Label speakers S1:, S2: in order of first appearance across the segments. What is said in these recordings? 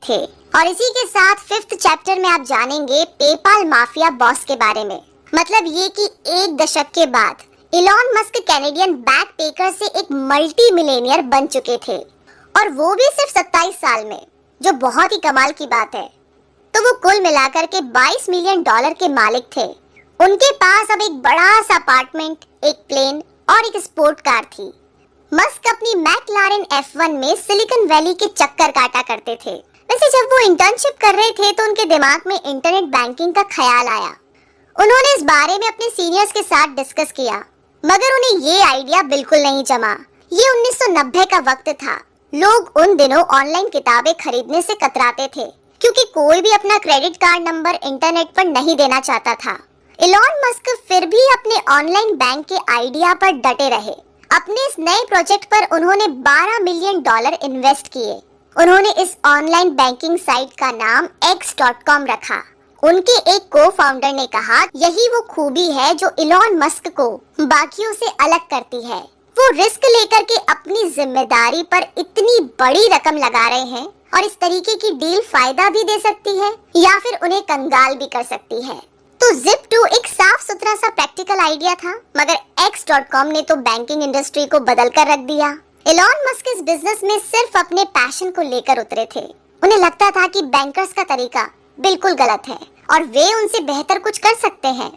S1: थे। और इसी के साथ 5th चैप्टर में आप जानेंगे पेपाल माफिया बॉस के बारे में। मतलब ये कि एक दशक के बाद Elon Musk Canadian bag picker से एक मल्टी मिलेनियर बन चुके थे, और वो भी सिर्फ 27 साल में, जो बहुत ही कमाल की बात है। तो वो कुल मिलाकर के $22 मिलियन के मालिक थे। उनके पास अब एक बड़ा सा अपार्टमेंट, एक प्लेन और एक स्पोर्ट कार थी। मस्क अपनी मैकलारेन F1 में सिलिकॉन वैली के चक्कर काटा करते थे। वैसे जब वो इंटर्नशिप कर रहे थे तो उनके दिमाग में इंटरनेट बैंकिंग का ख्याल आया। उन्होंने इस बारे में अपने सीनियर्स के साथ डिस्कस किया, मगर उन्हें ये आइडिया बिल्कुल नहीं जमा। ये 1990 का वक्त था। लोग उन दिनों ऑनलाइन किताबें खरीदने से कतराते थे, क्योंकि कोई भी अपना क्रेडिट कार्ड नंबर इंटरनेट पर नहीं देना चाहता था। इलॉन मस्क फिर भी अपने ऑनलाइन बैंक के आइडिया पर डटे रहे। अपने इस नए प्रोजेक्ट पर उन्होंने $12 मिलियन इन्वेस्ट किए। उन्होंने इस ऑनलाइन बैंकिंग साइट का नाम X.com रखा। उनके एक को फाउंडर ने कहा, यही वो खूबी है जो इलॉन मस्क को बाकियों से अलग करती है। वो रिस्क लेकर के अपनी जिम्मेदारी पर इतनी बड़ी रकम लगा रहे हैं, और इस तरीके की डील फायदा भी दे सकती है या फिर उन्हें कंगाल भी कर सकती है। तो Zip2 एक साफ सुथरा सा प्रैक्टिकल आइडिया था, मगर X.com ने तो बैंकिंग इंडस्ट्री को बदल कर रख दिया। इलॉन मस्क इस बिजनेस में सिर्फ अपने पैशन को लेकर उतरे थे। उन्हें लगता था कि बैंकर्स का तरीका बिल्कुल गलत है और वे उनसे बेहतर कुछ कर सकते हैं।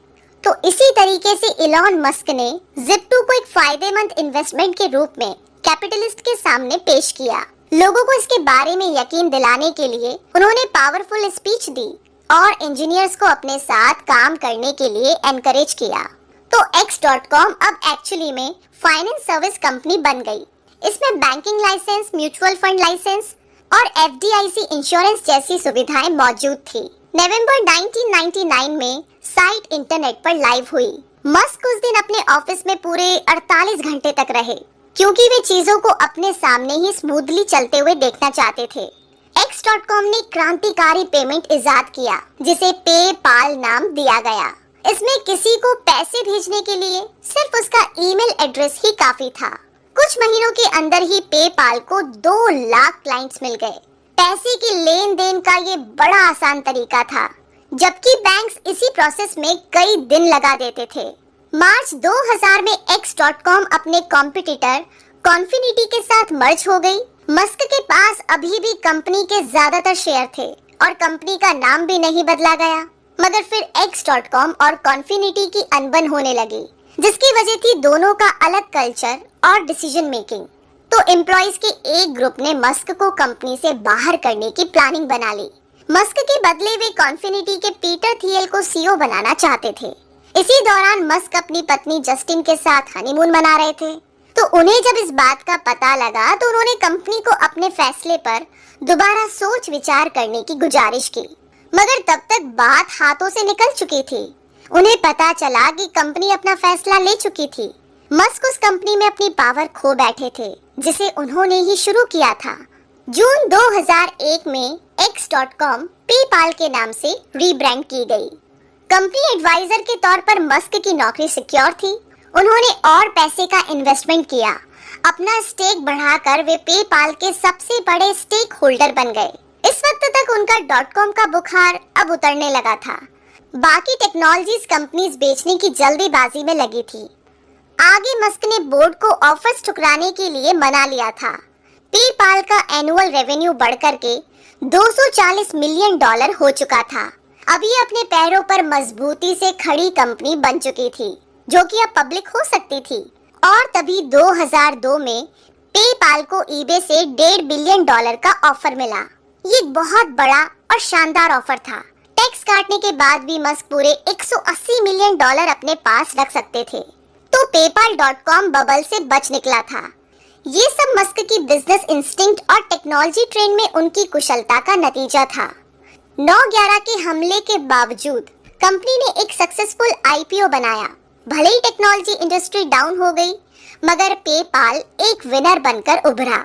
S1: तो इसी तरीके से इलॉन मस्क ने Zip2 को एक फायदेमंद इन्वेस्टमेंट के रूप में कैपिटलिस्ट के सामने पेश किया। लोगों को इसके बारे में यकीन दिलाने के लिए उन्होंने पावरफुल स्पीच दी और इंजीनियर्स को अपने साथ काम करने के लिए एनकरेज किया। तो X.com अब एक्चुअली में फाइनेंस सर्विस कंपनी बन गई। इसमें banking license, mutual fund license और FDIC इंश्योरेंस जैसी सुविधाएं मौजूद थी। नवंबर 1999 में साइट इंटरनेट पर लाइव हुई। मस्क उस दिन अपने ऑफिस में पूरे 48 घंटे तक रहे, क्योंकि वे चीजों को अपने सामने ही स्मूथली चलते हुए देखना चाहते थे। X.com ने क्रांतिकारी पेमेंट इजाद किया, जिसे पेपाल नाम दिया गया। इसमें किसी को पैसे भेजने के लिए सिर्फ उसका ईमेल एड्रेस ही काफी था। कुछ महीनों के अंदर ही पेपाल को 2 लाख क्लाइंट्स मिल गए। पैसे के लेन देन का ये बड़ा आसान तरीका था, जबकि बैंक्स इसी प्रोसेस में कई दिन लगा देते थे। मार्च 2000 में X.com अपने कॉम्पिटिटर कॉन्फिनिटी के साथ मर्ज हो गई। मस्क के पास अभी भी कंपनी के ज्यादातर शेयर थे और कंपनी का नाम भी नहीं बदला गया, मगर फिर X.com और कॉन्फिनिटी की अनबन होने लगी, जिसकी वजह थी दोनों का अलग कल्चर और डिसीजन मेकिंग। तो एम्प्लॉइज के एक ग्रुप ने मस्क को कंपनी से बाहर करने की प्लानिंग बना ली। मस्क के बदले वे कॉन्फिनिटी के पीटर थियल को CEO बनाना चाहते थे। इसी दौरान मस्क अपनी पत्नी जस्टिन के साथ हनीमून मना रहे थे। तो उन्हें जब इस बात का पता लगा तो उन्होंने कंपनी को अपने फैसले पर दोबारा सोच विचार करने की गुजारिश की, मगर तब तक बात हाथों से निकल चुकी थी। उन्हें पता चला कि कंपनी अपना फैसला ले चुकी थी। मस्क उस कंपनी में अपनी पावर खो बैठे थे, जिसे उन्होंने ही शुरू किया था। जून 2001 में X.com पेपाल के नाम से रीब्रांड की गई। कंपनी एडवाइजर के तौर पर मस्क की नौकरी सिक्योर थी। उन्होंने और पैसे का इन्वेस्टमेंट किया। अपना स्टेक बढ़ाकर वे पेपाल के सबसे बड़े स्टेक होल्डर बन गए। इस वक्त तक उनका .com का बुखार अब उतरने लगा था। बाकी टेक्नोलॉजीज कंपनीज बेचने की जल्दीबाजी में लगी थी। आगे मस्क ने बोर्ड को ऑफर्स ठुकराने के लिए मना लिया था। पेपाल का एनुअल रेवेन्यू बढ़कर के $240 मिलियन हो चुका था। अभी अपने पैरों पर मजबूती से खड़ी कंपनी बन चुकी थी, जो कि अब पब्लिक हो सकती थी। और तभी 2002 में पेपाल को ईबे से $1.5 बिलियन का ऑफर मिला। ये बहुत बड़ा और शानदार ऑफर था। टैक्स काटने के बाद भी मस्क पूरे $180 मिलियन अपने पास रख सकते थे। तो पेपाल.com बबल से बच निकला था। ये सब मस्क की बिजनेस इंस्टिंक्ट और टेक्नोलॉजी ट्रेंड में उनकी कुशलता का नतीजा था। 9/11 के हमले के बावजूद कंपनी ने एक सक्सेसफुल IPO बनाया। भले ही टेक्नोलॉजी इंडस्ट्री डाउन हो गई, मगर पेपाल एक विनर बनकर उभरा।